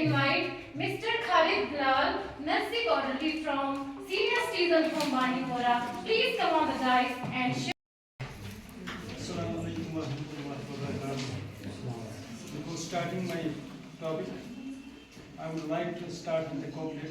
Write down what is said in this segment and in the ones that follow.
invite Mr. Khalid Lal, Nursery Orderly from Senior Citizen from Bandipora. Please come on the dais and share. Assalamualaikum warahmatullahi wabarakatuh. Before starting my topic, I would like to start with the couplet.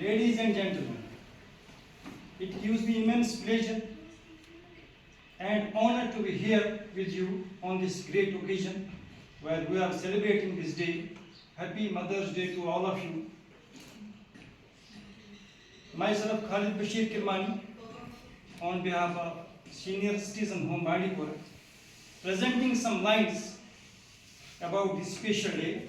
Ladies and gentlemen, it gives me immense pleasure and honor to be here with you on this great occasion where we are celebrating this day. Happy Mother's Day to all of you. Myself, Khalid Bashir Kirmani, on behalf of Senior Citizen Home Bandipora, presenting some lines about this special day.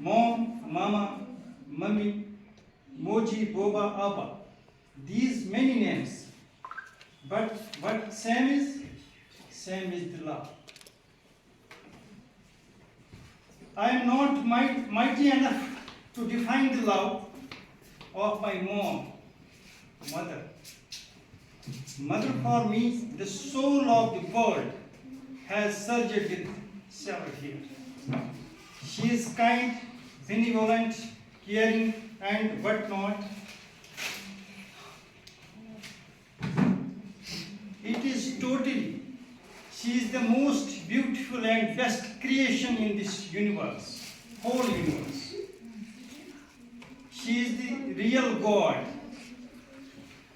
mom, mama, mummy, moji, boba, appa, these many names, but what same is the love. I am not mighty enough to define the love of my mom, mother. Mother for me, the soul of the world, has surged with several years. She is kind, benevolent, caring, and whatnot. It is totally, she is the most beautiful and best creation in this universe, whole universe. She is the real God.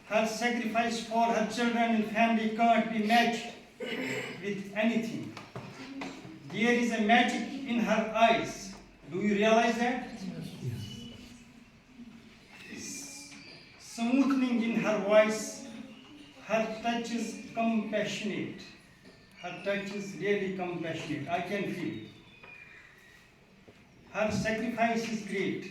Her sacrifice for her children and family can't be matched with anything. There is a magic in her eyes. Do you realize that? Smoothing in her voice, her touch is compassionate. Her touch is really compassionate. I can feel it. Her sacrifice is great.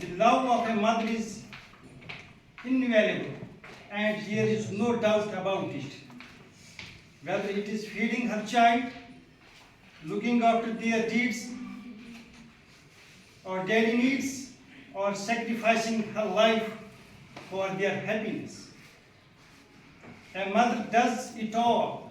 The love of a mother is invaluable, and there is no doubt about it. Whether it is feeding her child, looking after their deeds or daily needs, or sacrificing her life for their happiness. A mother does it all.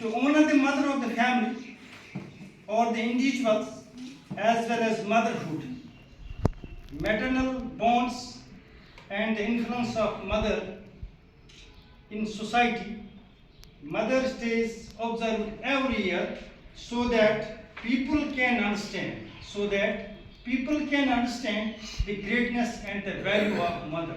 To honor the mother of the family or the individuals as well as motherhood, maternal bonds and the influence of mother in society, Mother's Day is observed every year so that people can understand the greatness and the value of mother.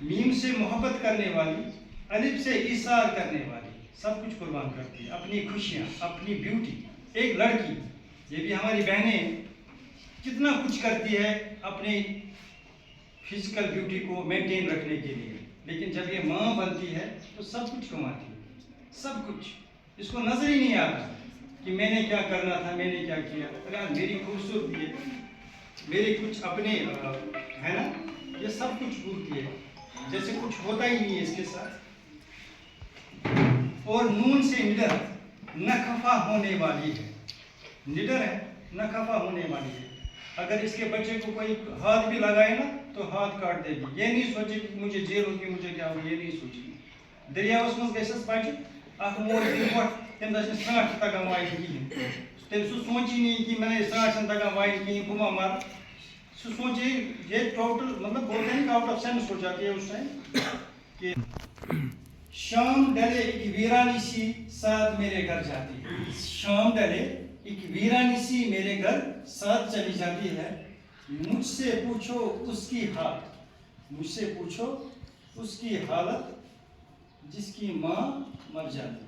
میم سے محبت کرنے والی، الف سے ایثار کرنے والی، سب کچھ قربان کرتی ہے، اپنی خوشیاں، اپنی بیوٹی. ایک لڑکی، یہ بھی ہماری بہنیں، کتنا کچھ کرتی ہے اپنی فزیکل بیوٹی کو مینٹین رکھنے کے لیے، لیکن جب یہ ماں بنتی ہے تو سب کچھ کماتی ہے، سب کچھ. اس کو نظر ہی نہیں آتا کہ میں نے کیا کرنا تھا، میں نے کیا کیا. اگر میری خوبصورتی ہے، میرے کچھ اپنے ہے نا، یہ سب کچھ بھولتی ہے، جیسے کچھ ہوتا ہی نہیں ہے اس کے ساتھ. اور نون سے نڈر، نہ خفا ہونے والی ہے. نڈر ہے، نہ خفا ہونے والی ہے. اگر اس کے بچے کو کوئی ہاتھ بھی لگائے نا تو ہاتھ کاٹ دے گی. یہ نہیں سوچے کہ مجھے جیل ہوگی، مجھے کیا ہوگی، یہ نہیں سوچے گی. دریاوس مز گژھس بچہ اخ مول برونٹھ تم دس سرانٹ تگان وائن کہین، تم سہ سوچی نہیں کہ میں سرانٹ تگان وائن کہین بہ ما مر. سہ سوچے یہ ٹوٹل مطلب بولتے ہیں کہ آؤٹ آف سینس ہو جاتی ہے اس ٹائم کہ شام ڈلے ایک ویرانی سی ساتھ میرے گھر جاتی ہے. شام ڈلے ایک ویرانی سی میرے گھر ساتھ چلی جاتی ہے. مجھ سے پوچھو اس کی حالت، مجھ سے پوچھو اس کی حالت جس کی ماں مر جاتی.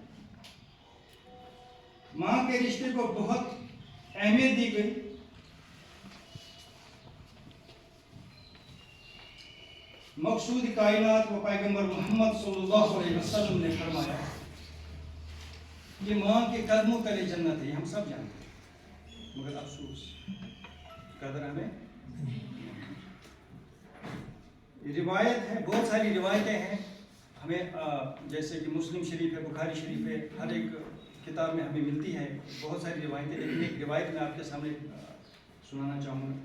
ماں کے رشتے کو بہت اہمیت دی گئی. مقصود کائنات و پیغمبر محمد صلی اللہ علیہ وسلم نے فرمایا یہ ماں کے قدموں تلے جنت ہے. یہ ہم سب جانتے ہیں، مگر افسوس قدر ہمیں. روایت ہے، بہت ساری روایتیں ہیں ہمیں، جیسے کہ مسلم شریف ہے، بخاری شریف ہے، ہر ایک کتاب میں ہمیں ملتی ہے بہت ساری روایتیں. لیکن ایک روایت میں آپ کے سامنے سنانا چاہوں گا.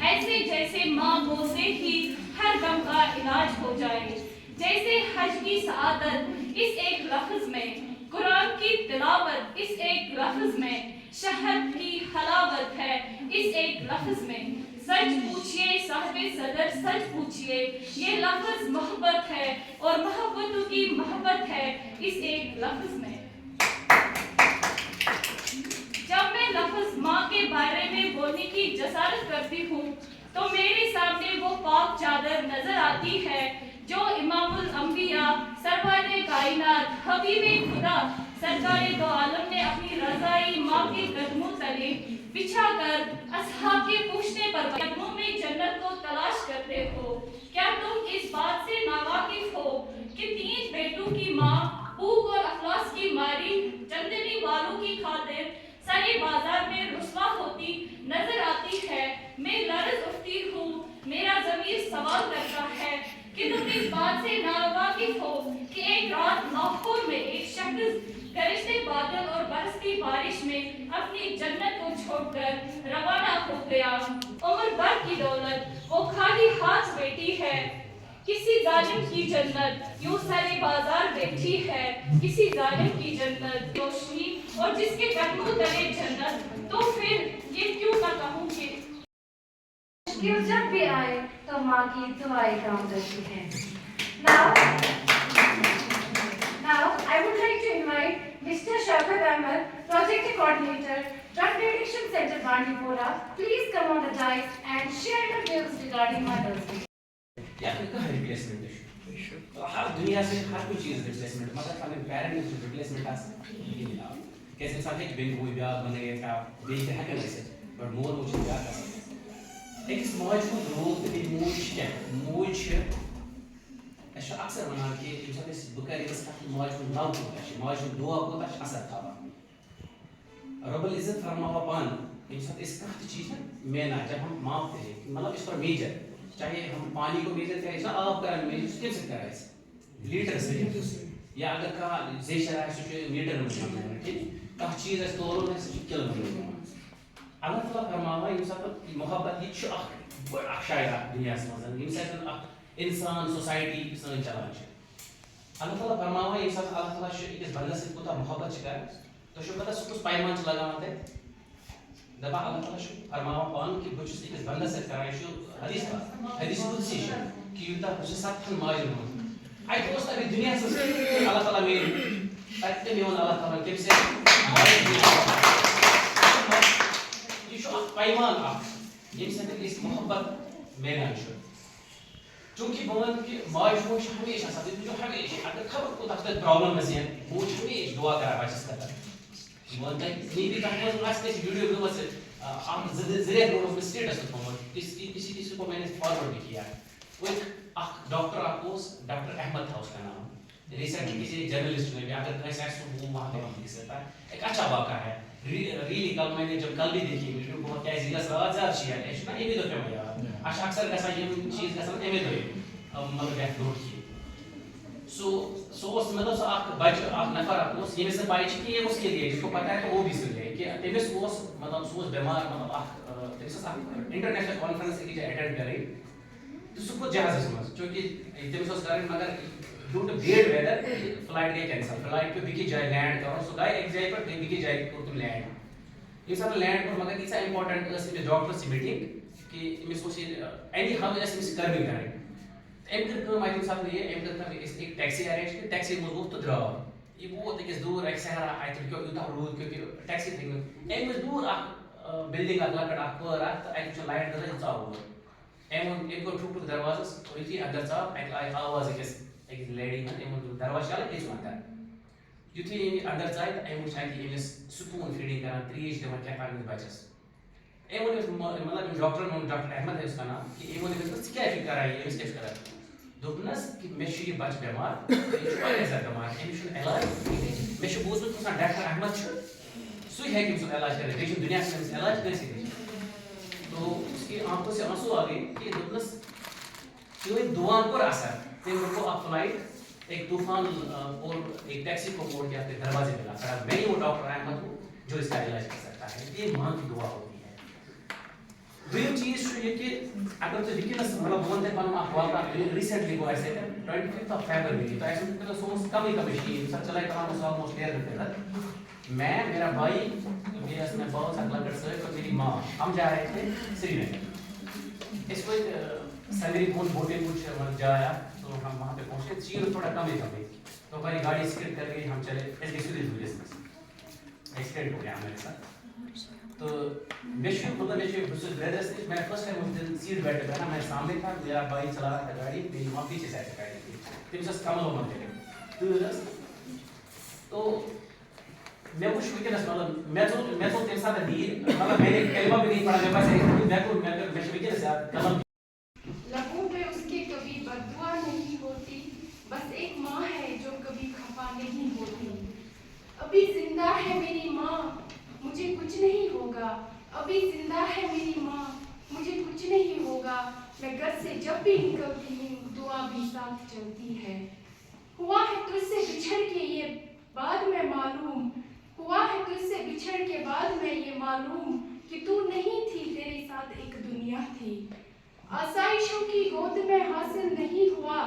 ایسے جیسے ماں منہ سے ہی ہر غم کا علاج ہو جائے، جیسے حج کی سعادت اس ایک لفظ میں، قرآن کی تلاوت اس ایک لفظ میں، شہد کی حلاوت ہے اس ایک لفظ میں. سچ پوچھئے صاحب صدر، سچ پوچھئے یہ لفظ محبت ہے، اور محبتوں کی محبت ہے اس ایک لفظ میں. جب میں لفظ ماں کے بارے میں بولنے کی جسارت کرتی ہوں تو میرے سامنے وہ پاک چادر نظر آتی ہے جو امام الانبیاء، سرور کائنات، حبیب خدا، سرکار دو عالم نے اپنی رضائی ماں کے قدموں تلے بچھا کر اصحاب کے پوچھنے پر قدموں میں جنت کو تلاش کرتے ہو. کیا تم اس بات سے ناواقف ہو کہ 3 بیٹوں کی ماں بھوک اور افلاس کی ماری چندنی والوں کی خاطر سارے بازار میں رسوا ہوتی نظر آتی ہے؟ میں لرز اٹھتی ہوں، میرا ضمیر سوال کرتا ہے کہ تم اس بات سے ناواقف ہو کہ ایک رات لاہور میں ایک شخص گرجتے بادل اور برستی بارش میں اپنی جنت کو چھوڑ کر روانہ ہو گیا. عمر بھر کی دولت وہ خالی ہاتھ بیٹھی ہے. کسی ظالم کی جنت یوں سارے بازار بیٹھی ہے، کسی ظالم کی جنت روشنی اور جس کے قدموں تلے جنت. تو پھر یہ کیوں نہ کہوں کہ مشکل جب بھی آئے تو ماں کی دعائیں کام کرتی ہیں. Now, I would like to invite Mr. Shafat Ahmed, Project Coordinator, Drug Addiction Center, Bandipora. Please come on the dais and share your views regarding mothers. یا کہاں ریپلیسمنٹ ہے؟ ہر دنیا سے ہر کوئی چیز ریپلیسمنٹ، مگر پنٕنۍ پیرنٹس چھِ ریپلیسمنٹ آسان یہِ مِلاو. کیازِ اِنسان ہیٚکہِ بیٚنہِ بوے بیٛاکھ بنٲیِتھ یا بیٚیہِ تہِ ہٮ۪کن ٲسِتھ، بٹ مول موج چھُ بیٛاکھ آسان. أکِس ماجہِ ہُنٛد رول تہٕ بیٚیہِ موج چھِ کیٛاہ؟ موج چھِ، أسۍ چھِ اکثر وَنان کہِ ییٚمہِ ساتہٕ أسۍ بہٕ کَرٕ أمِس کَتھ ماجہِ ہُنٛد لَو کوٗتاہ چھُ، ماجہِ ہُنٛد دُعا کوٗتاہ چھُ اثر تھاوان. رب العزت فرماوا پانہٕ ییٚمہِ ساتہٕ أسۍ کانٛہہ تہِ چیٖز چھِ مینا جب ہم معاف کریں، مطلب اس پر میجر، چاہے ہم پانی کو میجر کریں نا، آب کران میجر سُہ کَمہِ سۭتۍ کران أسۍ؟ لیٖٹر سۭتۍ. یا اگر کانٛہہ زیچھر آسہِ سُہ چھُ میٖٹر منٛز یِوان، ٹھیٖک. کانٛہہ چیٖز آسہِ تورُن آسہِ سُہ چھُ کِلوٗ منٛز یِوان. اللہ تعالیٰ فرماوا ییٚمہِ ساتہٕ محبت یہِ تہِ چھُ اکھ بٔڑ اکھ شاید اکھ دُنیاہس منٛز ییٚمہِ ساتہٕ اکھ اِنسان سوسایٹی سٲنۍ چلان چھِ. اللہ تعالیٰ فرماوا ییٚمہِ ساتہٕ اللہ تعالیٰ چھُ أکِس بنٛدس سۭتۍ کوٗتاہ محبت چھِ کران، تۄہہِ چھُو پتہ سُہ کُس پیمان چھُ لگاوان تتہِ؟ دپان اللہ تعالیٰ چھُ فرماوان پانہٕ کہِ بہٕ چھُس أکِس بنٛدس سۭتۍ کران، یہِ چھُ حدیث پاک، حدیث قدسی چھُ کہِ یوٗتاہ بہٕ چھُس 7 ماجن ہُنٛد. اَتہِ اوس نہٕ اَگر دُنیاہس منٛز اللہ تعالیٰ میلہِ تتہِ تہِ میون اللہ تعالیٰ کٔمۍ سۭتۍ؟ یہِ چھُ اکھ پیمان اکھ ییٚمہِ سۭتۍ أسۍ محبت میلان چھُ. چونکہ بہت کہ ماج موج ہمیشہ آسان جو ہمیشہ اگر خبر کوتاہ تک پرابلم گژھن موج ہمیشہ دعا کران بچس خٲطرٕ بہٕ وَنہٕ تۄہہِ میبی تَتھ منٛز آسہِ کٲنٛسہِ ویٖڈیو گٔمٕژ اکھ زٕ رٮ۪تھ برونٛٹھ اوس مےٚ سٹیٹس تھوٚمُت کسی کو میں نے فارورڈ بھی کیا وہ اکھ ڈاکٹر اکھ اوس ڈاکٹر احمد تھا اس کا نام ریسنٹلی کسی جرنلسٹ نے بھی اگر کہیں آسہِ وہاں پہ ہم دیکھ سکتا ہے ایک اچھا واقعہ ہے ریلی کل میں نے جب کل بھی دیکھی ویڈیو بہت کیا زیادہ سوال زیادہ شیئر ہے نا امی دفعہ میں یاد اچھا اکثر گژھان یم چیز گژھان امی دفعہ مطلب ڈیتھ نوٹ کی سو اس مطلب سو اکھ بچہ اکھ نفر اس ییٚمِس نہٕ پاے چھِ کہ یہ اس کے لیے جس کو پتہ ہے تو وہ بھی سن لے کہ تٔمِس اوس مطلب سُہ اوس بیمار مطلب اکھ تٔمِس ٲس اکھ انٹرنیشنل کانفرنس أکِس جایہِ اٹینڈ کرٕنۍ تہٕ سُہ کھوٚت جہازس منٛز چوٗنٛکہِ تٔمِس اوس کرٕنۍ مگر due to bad weather flight گٔے کینسل فلایٹ پیوٚو بیٚکِس جایہِ لینڈ کرُن سُہ گٔے أکِس جایہِ پٮ۪ٹھ بیٚکِس جایہِ کوٚر تٔمۍ لینڈ ییٚمہِ ساتہٕ لینڈ کوٚر مگر ییٖژاہ اِمپاٹنٹ ٲس أمِس ڈاکٹرس میٖٹِنٛگ کہ أمِس اوس یہِ اینی ہاو ٲس أمِس کٔرمٕژ کَرٕنۍ أمۍ کٔر کٲم اَتہِ ییٚمہِ ساتہٕ یہِ أمۍ کٔر أکِس ٹیکسی اَرینٛج تہٕ ٹیکسی منٛز ووٚتھ تہٕ درٛاو یہِ ووت أکِس دوٗر اَکہِ صحرا اَتہِ رُکیو یوٗتاہ روٗد کیونکہِ ٹیکسی تھٔکۍ نہٕ أمۍ وٕچھ دوٗر اکھ بِلڈِنٛگ اکھ لۄکٕٹ اکھ پٲر اکھ تہٕ اَتہِ وٕچھ لایٹ دٔرٲے ژاو اور أمۍ ووٚن أمۍ کوٚر ٹھُک ٹھُک دروازس یُتھُے اندر ژاو اَتہِ آیہِ آواز أکِس لیڈی ہٕنٛز أمۍ ووٚن دروازٕ چلو أژِو اندر یُتھُے أمۍ اندر ژاے تہٕ أمۍ وٕچھ اَتہِ أمِس سپوٗن فیٖڈِنٛگ کران ترٛیش دِوان کیٛاہ تام أمِس بچس أمۍ ووٚن أمِس مطلب أمۍ ڈاکٹرن ووٚن ڈاکٹر احمد ہے اُسکا نام کہ أمۍ ووٚن أمِس ژٕ کیٛاہ چھُکھ کران یہِ أمِس کیٛاہ چھُ کران دوٚپنس کہ مےٚ چھُ یہِ بچہٕ بٮ۪مار یہِ چھُ واریاہ زیادٕ بٮ۪مار أمِس چھُنہٕ علاج مےٚ چھُ بوٗزمُت کُنہِ ساتہٕ ڈاکٹر احمد چھُ سُے ہیٚکہِ أمۍ سُنٛد علاج کٔرِتھ بیٚیہِ چھُنہٕ دُنیاہس منٛز أمِس علاج کٲنٛسے نِش تو اس کی آنکھوں سے آنسو آ گئے کہ دوٚپنس چٲنۍ دُعاہن کوٚر اثر تٔمۍ رُکو اکھ فلایٹ ایک طوفان اور ایک ٹیکسی کو موڑ کے اپنے دروازے پہ لا کھڑا میں ہی وہ ڈاکٹر احمد ہوں جو اس کا علاج کر سکتا ہے یہ ماں کی دعا ہوتی ہے دوٚیِم چیٖز چھُ یہِ کہِ اگر تُہۍ وٕنکٮ۪نس مطلب بہٕ وَنہٕ تۄہہِ پنُن اکھ واقعہ ریٖسنٹلی گوٚو اَسہِ ییٚتہِ 25 فیبرؤری تۄہہِ آسِوٕ وٕنکٮ۪نس سُہ اوس کمٕے کمٕے شیٖن ییٚمہِ ساتہٕ چلاے کلام اوس آلموسٹ نیرنہٕ خٲطرٕ میں میرا بھائی بیٚیہِ ٲس مےٚ باوس اکھ لۄکٕٹ سۭتۍ اور میری ماں ہم جا رہے تھے سری نگر أسۍ وٲتۍ سنگری پونڈ بوٹنگ کچھ مطلب جاے اکھ تو ہم وہاں پہ پہنچے چیٖن تھوڑا کمٕے کمٕے تو ہماری گاڑی اسکڈ کر گئی ہم چلے ایس گئی سیدھے دھولیس میں ایکسیڈنٹ ہو گیا ہمارے ساتھ تو میں چھُ بہٕ چھُس بریدرس نِش میں نے فرسٹ ٹائم اس دن سیٹ بیلٹ پہنا میں سامنے تھا میرا بھائی چلا رہا تھا گاڑی میری ماں پیچھے سائڈ سے گاڑی تھی تٔمِس ٲس کمل ومل کٔرِتھ تۭر ٲس تو مےٚ وٕچھ وٕنکٮ۪نس مطلب مےٚ ژوٚل تمہِ ساتہٕ نیٖر مطلب میں نے کلمہ بھی نہیں پڑھا مےٚ باسے مےٚ چھُ وٕنکٮ۪نس یاد قلم لبوں پہ اس کے کبھی بددعا نہیں ہوتی بس ایک ماں ہے جو کبھی خفا نہیں ہوتی ابھی زندہ ہے میری ماں مجھے کچھ نہیں ہوگا ابھی زندہ ہے میری ماں مجھے کچھ نہیں ہوگا میں گھر سے جب بھی نکلتی ہوں دعا بھی ساتھ چلتی ہے ہوا ہے تجھ سے بچھڑ کے یہ بعد میں معلوم ہوا ہے تجھ سے بچھڑ کے بعد میں یہ معلوم کہ تو نہیں تھی تیرے ساتھ ایک دنیا تھی آسائشوں کی گود میں حاصل نہیں ہوا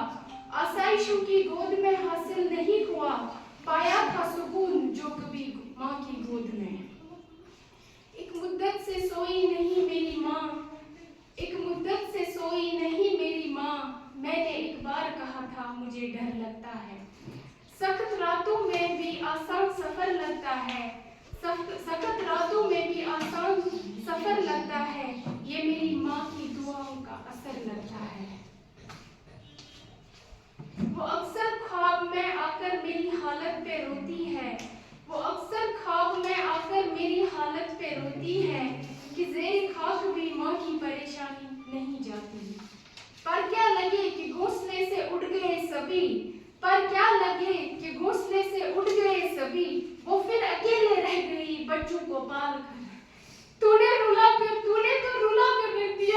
آسائشوں کی گود میں حاصل نہیں ہوا پایا تھا سکون جو کبھی ماں کی گود میں ایک مدت سے سوئی نہیں میری ماں ایک مدت سے سوئی نہیں میری ماں میں نے ایک بار کہا تھا مجھے ڈر لگتا ہے سخت راتوں میں بھی آسان سفر لگتا ہے سخت راتوں میں بھی آسان سفر لگتا ہے یہ میری ماں کی دعاؤں کا اثر لگتا ہے وہ اکثر خواب میں آ کر میری حالت پہ روتی ہے وہ اکثر خواب میں آ کر میری حالت پہ روتی ہے کہ زیر خاک بھی ماں کی پریشانی نہیں جاتی پر کیا لگے کہ گھونسلے سے اڑ گئے سبھی پر کیا لگے کہ گھونسلے سے اڑ گئے سبھی وہ پھر اکیلے رہ گئی بچوں کو پال کر تو نے تو رلا کر رکھ دیا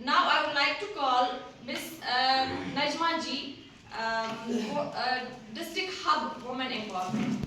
Now I would like to call Miss Najma ji, District Hub Women Empowerment.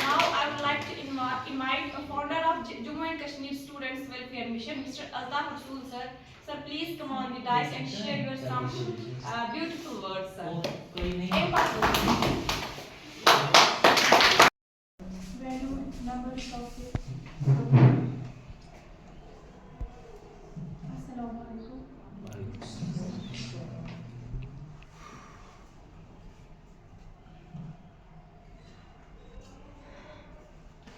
Now I would like to invite the founder of Jammu and Kashmir Students Welfare Mission, Mr. Altaf Rasool sir. Sir, please come on the dais and share your some beautiful words, sir. Valued members of the Assalamu alaikum.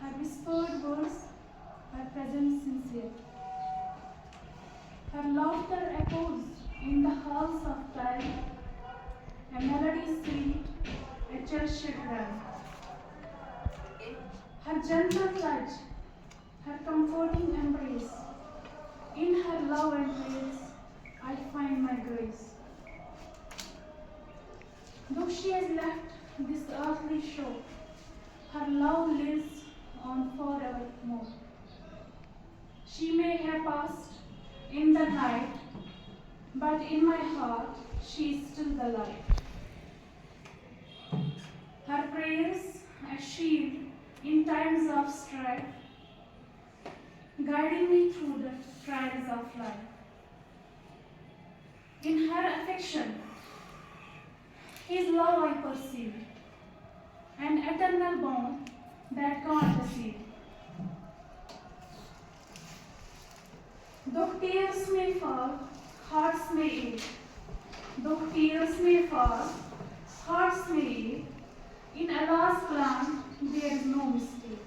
her whispered words, her presence sincere, her laughter echoes in the halls of time, a melody sweet, a cherished cry, her gentle touch, her comforting embrace, in her love and praise, I find my grace. Though she has left this earthly shore, her love lives on forevermore. She may have passed in the night, but in my heart she is still the light. Her prayers a shield in times of strife, guiding me through the trials of life. In her affection, His love I perceive, an eternal bond that can't deceive. Though tears may fall, hearts may ache. Though tears may fall, hearts may ache. In Allah's plan, there is no mistake.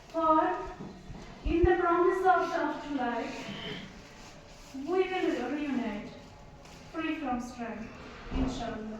For in the promise of the afterlife, we will reunite, free from strife, inshallah.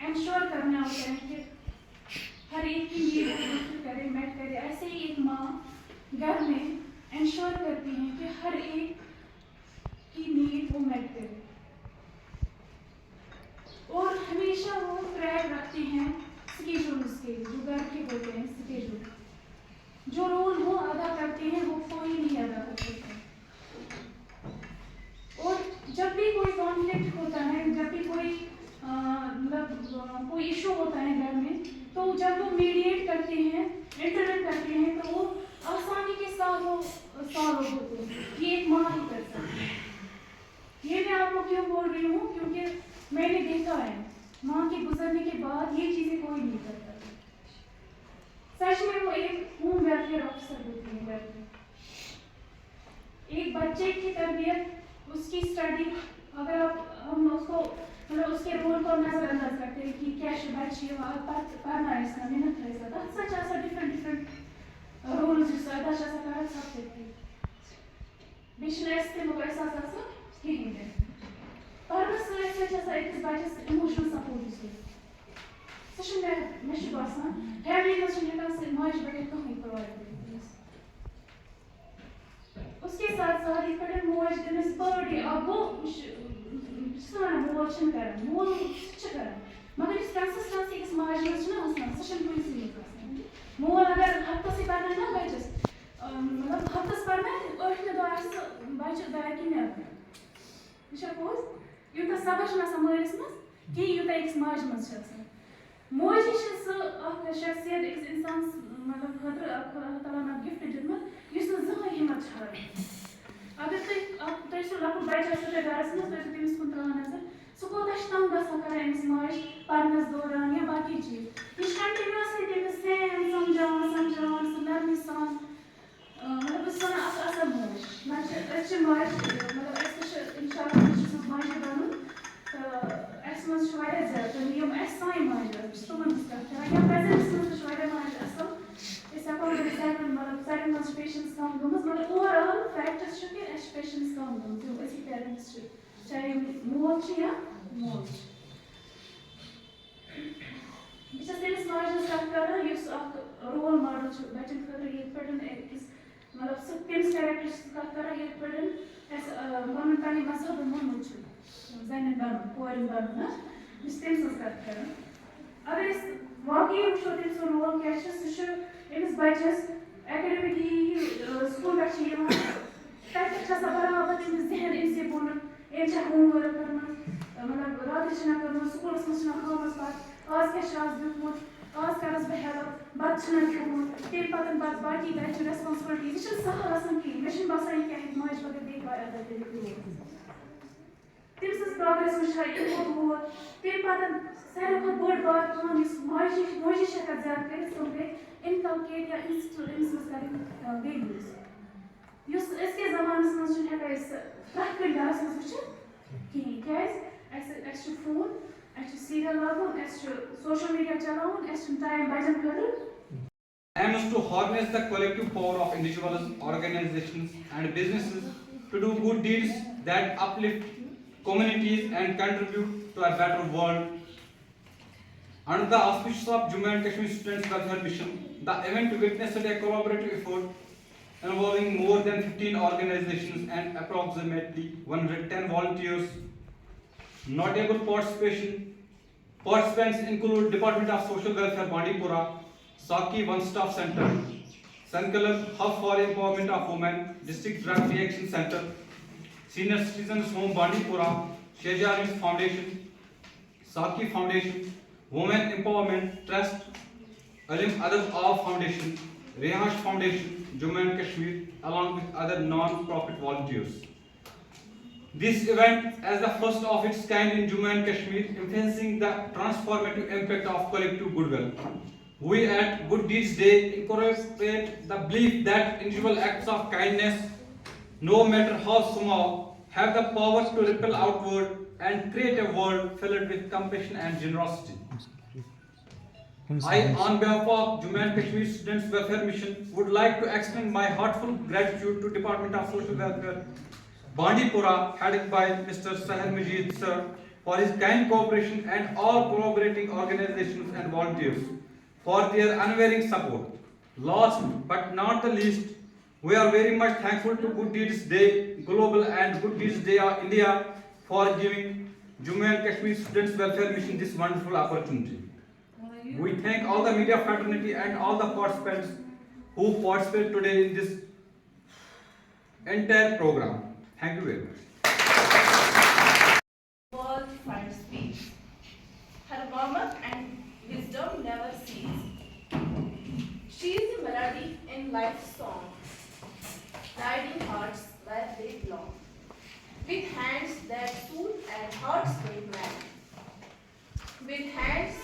Ensure کرنا ہوتا ہے کہ ہر ایک کی need کو فلفل کرے meat کرے. ایسے ہی ایک ماں گھر میں انشور کرتی ہیں کہ ہر ایک کی نیڈ وہ میٹ کرے, اور ہمیشہ وہ ٹریک رکھتے ہیں اسکیڈولس کے, جو گھر کے ہوتے ہیں اسکیڈول, جو رول وہ ادا کرتے ہیں وہ کوئی نہیں ادا کر سکتا. اور جب بھی کوئی کانفلکٹ ہوتا ہے, جب بھی کوئی مطلب کوئی ایشو ہوتا ہے گھر میں, تو جب وہ میڈیٹ کرتے ہیں, انٹروین کرتے ہیں, تو وہ آسانی کے ساتھ وہ سالو ہوتے ہیں. یہ ایک ماں ہی کر سکتی ہے. یہ میں آپ کو کیوں بول رہی ہوں, کیونکہ میں نے دیکھا ہے ماں کے گزرنے کے بعد یہ چیزیں کوئی نہیں کرتا. سچ میں وہ ایک ہوم ویلفیئر آفیسر ہوتی ہے گھر میں. ایک بچے کی تربیت, اس کی اسٹڈی, اگر ہم اس کو مطلب اس کے رول کو نظر انداز کرتے ہیں کہ کیا بچے پڑھنا ہے, اس کا محنت ہے, تتھ سا چھِ ڈفرنٹ ڈفرنٹ رولز یُس ادا چھِ آسان کران سب تٔتھی. بیٚیہِ چھِنہٕ اَسہِ تمیُک احساس آسان کِہیٖنۍ تہِ. پرنس سۭتۍ سۭتۍ چھِ آسان أکِس بچس اِموشنل سپورٹ تہِ. سُہ چھُنہٕ مےٚ چھُ باسان فیملی منٛز چھُنہٕ ہٮ۪کان سُہ ماجہِ بغٲر کٕہٕنۍ پرٛووایڈ کٔرِتھ. اس کے ساتھ ساتھ یِتھ پٲٹھۍ موج تٔمِس بٔڑ ڈے گوٚو چھُس وَنان مول چھُنہٕ کران, مول چھُ کران, مگر یُس کنسسٹنسی أکِس ماجہِ منٛز چھِنہ آسان سۄ چھَنہٕ کُنسٕے منٛز آسان. مول اگر ہفتسٕے پرناوِ نا بچس, مطلب ہفتس پرناوِ, ٲٹھمہِ دۄہ آسہِ سُہ بچہِ گرِ کِنۍ نٮ۪بر. یہِ چھا پوٚز؟ یوٗتاہ صبر چھُنہٕ آسان مٲلِس منٛز کِہیٖنۍ یوٗتاہ أکِس ماجہِ منٛز چھُ آسان. موجی چھِ سُہ اکھ شخصیت أکِس اِنسانس مطلب خٲطرٕ اکھ اللہ تعالیٰ ہن گفٹ دیُتمُت یُس نہٕ زٕہٕنۍ ہِمت چھُ ہاران. اگر تُہۍ سُہ لۄکُٹ بچہِ آسیو تۄہہِ گرس منٛز, تُہۍ ٲسِو تٔمِس کُن تراوان نظر, سُہ کوتاہ چھُ تنگ گژھان کران أمِس ماجہِ پرنس دوران یا باقٕے چیٖز. یہِ چھِ کنٹِنیوسلی تٔمِس سیم سمجھاوان سُہ نرمی سان. مطلب بہٕ چھَس وَنان اکھ اصل موج. أسۍ چھِ ماجہِ مطلب اَسہِ تہِ چھِ اِنشاء اللہ مےٚ چھُ ماجہِ بنُن, تہٕ اَسہِ منٛز چھِ واریاہ زیادٕ تِم یِم اَسہِ سانہِ ماجہِ بہٕ چھَس تِمن ہٕنٛز کتھ کران, یا پریزنٹس منٛز تہِ چھِ واریاہ ماجہِ اصل. أسۍ ہٮ۪کو ؤنِتھ سارنٕے مطلب سارنٕے منٛز چھِ پیشنس کم گٔمٕژ, مگر اوور آل فیکٹس چھُ کہِ اَسہِ چھِ پیشنس کم گٔمٕژ یِم أزِکۍ پیرنٹس چھِ, چاہے مول چھِ یا موج چھِ. بہٕ چھَس تٔمِس ماجہِ ہٕنٛز کتھ کران یُس اکھ رول ماڈل چھُ بچن خٲطرٕ, یِتھ پٲٹھۍ أکِس مطلب سُہ تٔمِس کیریکٹر چھَس کتھ کران یِتھ پٲٹھۍ اَسہِ پنُن پنٕنہِ مذہبن ووٚنمُت چھُ زنٮ۪ن بنُن, کورٮ۪ن بنُن. بہٕ چھَس تٔمۍ سٕنٛز کتھ کران. اگر أسۍ واقعی وٕچھو تٔمۍ سُنٛد رول کیٛاہ چھُ, سُہ چھُ أمِس بچس ایکڈمکلی سکوٗل پٮ۪ٹھ چھِ یِوان, تتہِ پٮ۪ٹھ چھِ آسان برابر أمِس ذہن أمسٕے بۄنہٕ, أمۍ چھا ہوم ؤرک کٔرمٕژ, مطلب راتٕچ چھِنہ کٔرمٕژ, سکوٗلس منٛز چھِنہ ہٲومٕژ پتہٕ آز کیٛاہ چھُ آز دیُتمُت, آز کرس بہٕ ہیلپ, بتہٕ چھِنہ کھیوٚمُت, تمہِ پتہٕ باقٕے گرِچہِ ریسپانسبلٹیٖز. یہِ چھُنہٕ سہل آسان کِہیٖنۍ. مےٚ چھُنہٕ باسان یہِ کیٛاہ ہیٚکہِ ماجہِ بغٲر بیٚیہِ کانٛہہ ادا کٔرِتھ. تٔمۍ سٕنٛز پرٛاگرٮ۪س وٕچھان یہِ کوٚت ووت. تمہِ پتہٕ ساروی کھۄتہٕ بٔڑ بار کٲم یُس موجی چھِ ہٮ۪کان زیادٕ کٔرِتھ, سۄ گٔے اِنکلکیٹ یا اِنسٹل أمِس منٛز کَرٕنۍ ویلیوٗز, یُس أزکِس زمانس منٛز چھُنہٕ ہٮ۪کان أسۍ پرٛٮ۪تھ کُنہِ گرس منٛز وٕچھِتھ کِہیٖنۍ. کیٛازِ اَسہِ چھُ فون, اَسہِ چھُ سیٖریل لاگُن, اَسہِ چھُ سوشل میٖڈیا چلاوُن, اَسہِ چھُنہٕ ٹایم بچن خٲطرٕ. Aims to harness the collective power of individuals, organizations, and businesses to do good deeds that uplift communities and contribute to a better world. Under the auspices of Jammu and Kashmir Students' Welfare Mission, the event witnessed a collaborative effort involving more than 15 organizations and approximately 110 volunteers. Notable participants include Department of Social Welfare Bandipora, Saki One Stop Center, Sankalp Hub for Empowerment of Women, District Drug Reaction Center, Senior Citizens Home Bandipora, Shejaris Foundation, Saki Foundation, Women Empowerment Trust, Alim Adab Aaf Foundation, Rehash Foundation, Jammu and Kashmir, along with other non-profit volunteers. This event, as the first of its kind in Jammu and Kashmir, emphasizing the transformative impact of collective goodwill. We at Good Deeds Day incorporate the belief that individual acts of kindness, no matter how small, have the power to ripple outward and create a world filled with compassion and generosity. I, on behalf of Jammu and Kashmir Students' Welfare Mission, would like to extend my heartfelt gratitude to Department of Social Welfare Bandipora, headed by Mr. Sahel Majid Sir, for his kind cooperation and all collaborating organizations and volunteers for their unwavering support. Last but not the least, we are very much thankful to Good Deeds Day Global and Good Deeds Day India for giving Jammu and Kashmir Students Welfare Mission this wonderful opportunity. We thank all the media fraternity and all the participants who participate today in this entire program. Thank you very much. World finds peace. Her warmth and wisdom never cease. She is a melody in life's song, guiding hearts where they belong. With hands that soothe and hearts that mend. With hands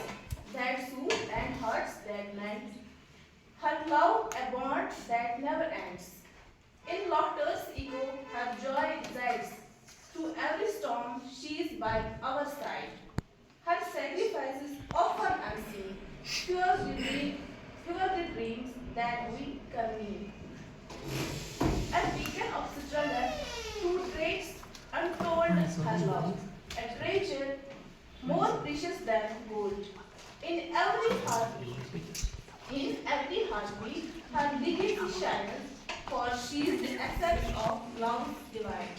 that soothe and hearts that mend. Her love a bond that never ends. In laughter's echo, her joy resides. To every storm, she is by our side. Her sacrifices often unseen, fuel the dreams that we convene. A beacon of struggle who trades untold her love, a treasure more precious than gold. In every heartbeat, her legacy shines, for she is the essence of love divine.